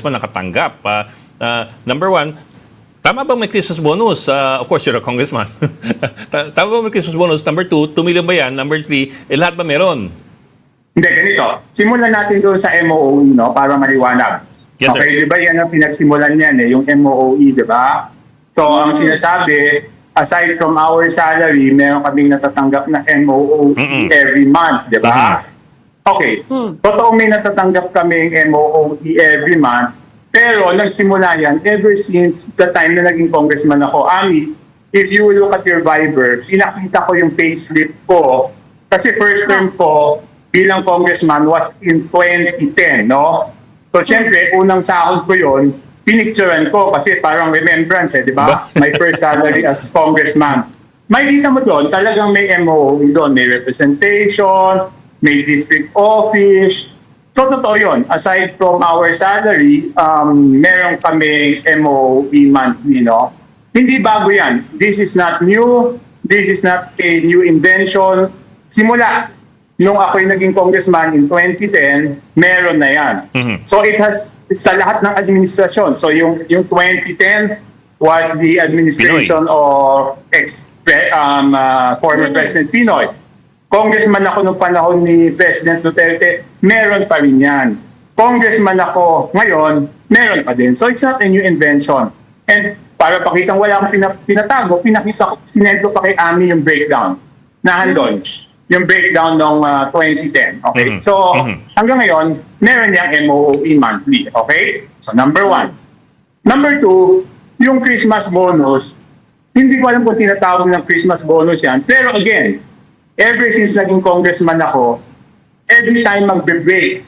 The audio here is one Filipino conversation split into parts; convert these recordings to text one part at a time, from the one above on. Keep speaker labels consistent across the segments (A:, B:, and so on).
A: congressman nakatanggap. Number one, tama ba may Christmas bonus? Of course, you're a congressman. Tama ba may Christmas bonus? Number two, 2 million ba yan? Number three, lahat ba meron?
B: Hindi, ganito. Simulan natin doon sa MOOE, no? Para maliwanag.
A: Yes, sir.
B: Okay, di ba yan ang pinagsimulan niyan, yung MOOE, di ba? So, ang sinasabi, aside from our salary, meron kaming natatanggap na MOOE every month, di ba? Okay, totoo may natatanggap kaming MOOE every month, pero nagsimula yan ever since the time na naging congressman ako. Ami, if you will look at your Viber, pinakita ko yung payslip ko, kasi first term ko bilang congressman was in 2010, no? So, syempre, unang sahod ko yun, pinicturean ko kasi parang remembrance, di ba? My first salary as congressman. May kita mo doon, talagang may MOE doon, may representation, may district office. So, totoo yun. Aside from our salary, meron kami MOE monthly, no? Hindi bago yan. This is not new. This is not a new invention. Simula, nung ako'y naging congressman in 2010, meron na yan. So, it has sa lahat ng administrasyon. So, yung 2010 was the administration of former President Pinoy. Congressman ako nung panahon ni President Duterte, meron pa rin yan. Congressman ako ngayon, meron pa din. So, it's not a new invention. And para pakitang wala akong pinatago, pinakita ko, sinendo pa kay Ami yung breakdown. Nahandon. Yung breakdown ng 2010. Okay? So, hanggang ngayon, meron niyang MOE monthly. Okay? So, number one. Number two, yung Christmas bonus, hindi ko alam kung tinatawag ng Christmas bonus yan. Pero again, ever since naging congressman ako, every time magbe-break,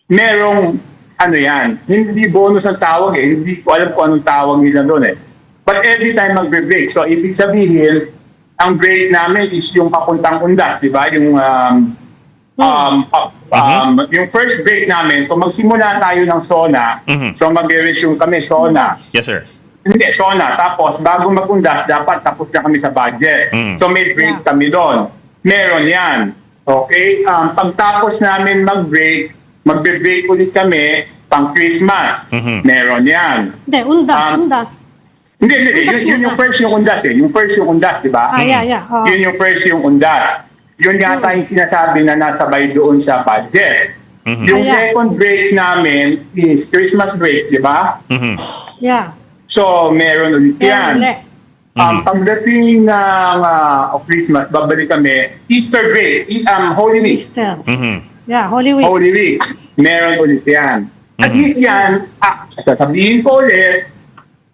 B: merong ano yan, hindi bonus ang tawag eh. Hindi ko alam kung anong tawag nila doon eh. But every time magbe-break, so ibig sabihin, ang break namin is yung papuntang Undas, di ba? Yung yung first break namin, kung magsimula tayo ng SONA, so mag-resume kami SONA.
A: Yes, sir.
B: Hindi, SONA. Tapos, bago mag-Undas, dapat tapos na kami sa budget. So may break kami doon. Meron yan. Okay? Pagtapos namin mag-break, magbe-break ulit kami pang Christmas. Meron yan.
C: Hindi, undas.
B: Hindi. Yun yung first yung Undas eh. Yung first yung Undas, di ba?
C: Yeah.
B: Yun yung first yung Undas. Yun yata yung sinasabi na nasabay doon sa budget. Yung second break namin is Christmas break, di ba?
C: Yeah.
B: So, meron ulit yan. Pagdating ng of Christmas, babalik kami. Easter break, Holy Week.
C: Easter. Yeah, Holy Week.
B: Holy Week. Meron ulit yan. At yan, sasabihin ko ulit,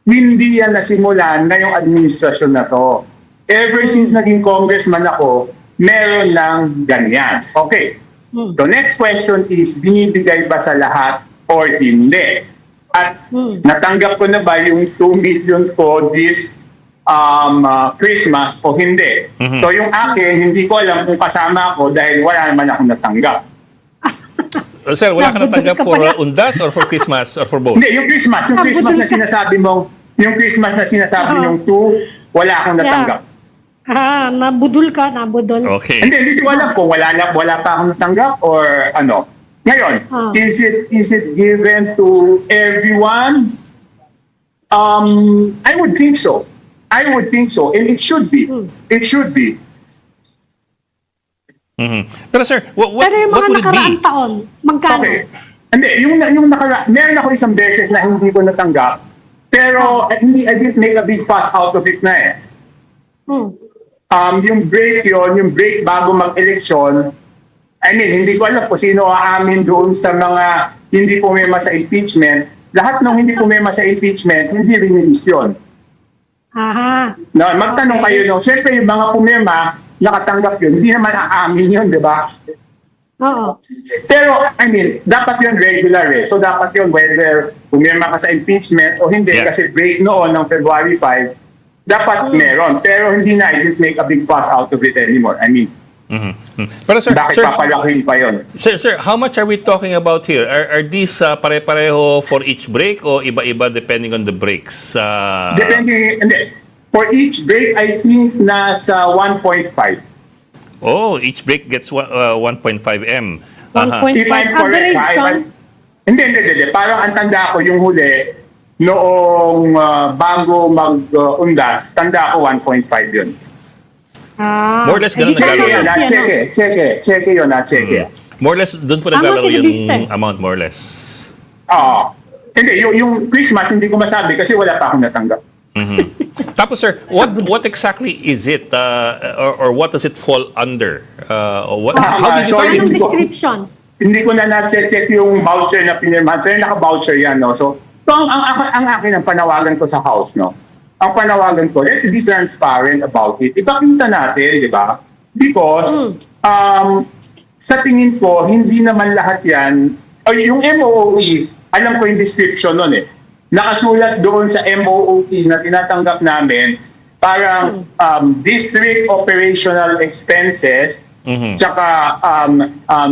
B: hindi yan nasimulan na yung administrasyon na to. Ever since naging congressman ako, meron lang ganyan. Okay. So next question is, binibigay ba sa lahat or hindi? At natanggap ko na ba yung 2 million ko this Christmas o hindi? So yung akin, hindi ko alam kung kasama ako dahil wala naman akong natanggap.
A: Sir, wala ka natanggap for Undas or for Christmas or for both?
B: Hindi, yung Christmas na sinasabi mo, yung Christmas na sinasabi yung 2, wala akong natanggap.
C: Nabudol ka.
A: Okay.
B: Hindi ko alam kung wala pa akong natanggap or ano. Ngayon, is it given to everyone? I would think so. And it should be. It should be.
A: Pero sir, what
C: Pero yung mga
A: would it be?
C: nakaraang taon, magkano?
B: Okay. Hindi, yung meron ako isang beses na hindi ko natanggap. Pero I didn't make a big fuss out of it na eh. Yung break bago mag-eleksyon, I mean, hindi ko alam kung sino aamin doon sa mga hindi pumema sa impeachment. Lahat ng hindi pumema sa impeachment, hindi release yun. No, magtanong kayo nung, siyempre yung mga pumema, nakatanggap yun, hindi naman aamin yun, di ba?
C: Oo.
B: Pero, I mean, dapat yun regular eh. So, dapat yun whether pumema ka sa impeachment o hindi, kasi break noon ng February 5, dapat meron. Pero hindi na, it didn't make a big fuss out of it anymore. I mean,
A: Pero sir,
B: bakit papalakihin pa yun?
A: Sir, how much are we talking about here? Are these pare-pareho for each break o iba-iba depending on the breaks?
B: Depending, hindi. For each break, I think nasa 1.5.
A: Oh, each break gets 1.5 M.
C: 1.5
B: If I'm correct,
C: average,
B: Hindi. Parang ang tanda ko yung huli, noong bago mag-undas, tanda ko 1.5 yun.
A: More or less ganun
C: hindi ka
A: naglalaro
C: naman
A: yun.
B: Check yun, check.
A: More or less, doon po
C: Tama
A: naglalaro
C: si
A: yung
C: Vista.
A: amount, more or less.
B: Oo. Hindi, yung Christmas, hindi ko masabi kasi wala pa akong natanggap.
A: Tapos sir, what exactly is it or what does it fall under? How did you
B: Sorry.
A: find
C: Anong
A: it?
C: description?
B: Hindi ko na na-check yung voucher na pinirmahan. Pero naka-voucher yan, no? So ang akin, ang panawagan ko sa house, no? Ang panawagan ko, let's be transparent about it. Ipakita natin, di ba? Because, sa tingin ko, hindi naman lahat yan, yung MOOE, alam ko yung description nun eh. Nakasulat doon sa MOOE na tinatanggap namin, parang district operational expenses, tsaka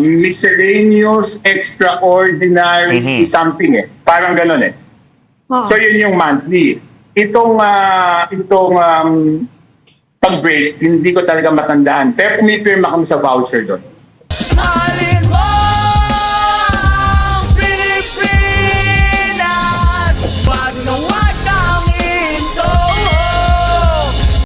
B: miscellaneous extraordinary something eh. Parang ganun eh.
C: Oo.
B: So yun yung monthly. Itong pag-break, hindi ko talaga matandaan. Pero pumipirma kami sa voucher doon.